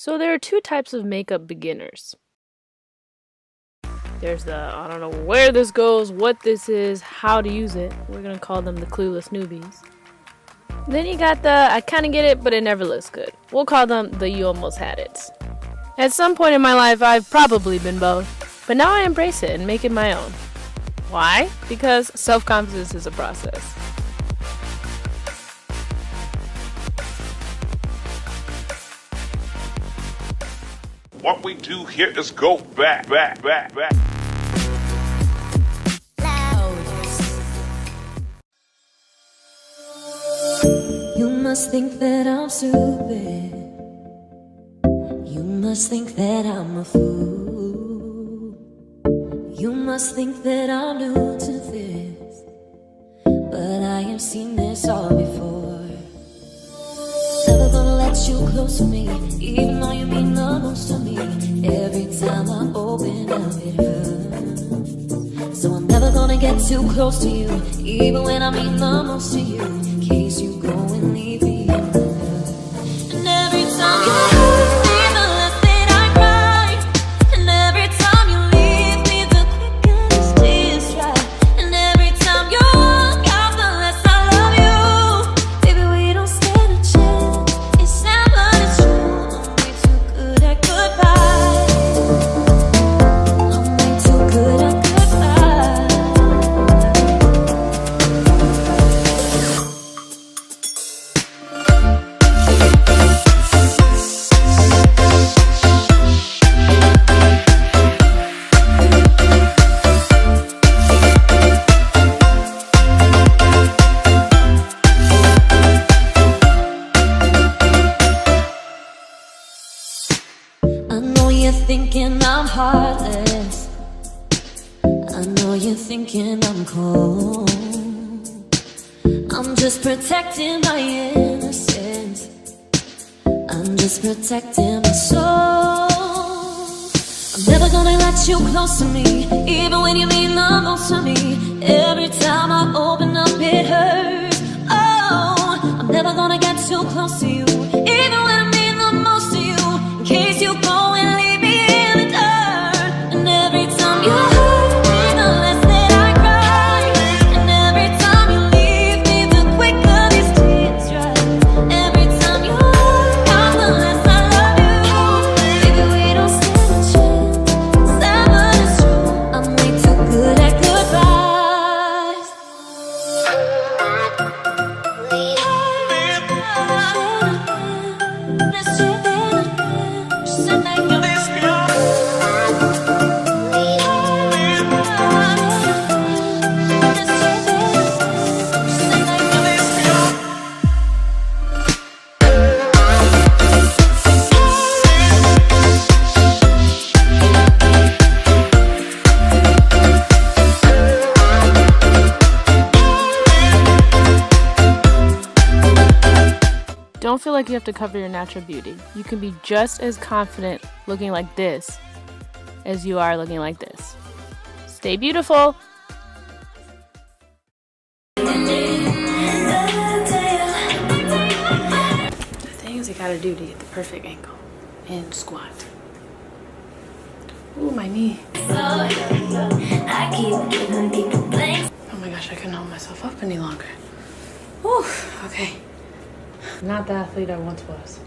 So there are two types of makeup beginners. There's the, I don't know where this goes, what this is, how to use it. We're gonna call them the clueless newbies. Then you got the, I kinda get it, but it never looks good. We'll call them the you almost had it. At some point in my life, I've probably been both, but now I embrace it and make it my own. Why? Because self-confidence is a process. What we do here is go back. You must think that I'm stupid. You must think that I'm a fool. You must think that I'm new to this, but I have seen this all before. Never gonna let you close to me, even though you mean the most to me. Every time I open up, it hurts. So I'm never gonna get too close to you, even when I mean the most to you, in case you go and leave me in the dirt. And every time you hurt me, the less that I cry. And every time you leave me, the quicker these tears dry. And every time you walk out, the less I love you. Baby, we don't stand a chance. It's sad, but it's true. I'm way too good at goodbye. I'm way too good at goodbye. I know you're thinking I'm heartless. I know you're thinking I'm cold. I'm just protecting my innocence. I'm just protecting my soul. I'm never gonna let you close to me, even when you mean the most to me. Every time I open up, it hurts. Oh, I'm never gonna get too close to you, even when I mean the most to you, in case you go and leave me in the dirt. And every time you hurt me, the less that I cry. And every time you leave me, the quicker these tears dry. Every time you walk out, the less I love you. Baby, we don't stand a chance. Sad, but it's true. I'm way too good at goodbyes. Don't feel like you have to cover your natural beauty. You can be just as confident looking like this as you are looking like this. Stay beautiful! The things you gotta do to get the perfect angle and squat. Ooh, my knee. Oh my gosh, I couldn't hold myself up any longer. Whew, okay. Not the athlete I once was.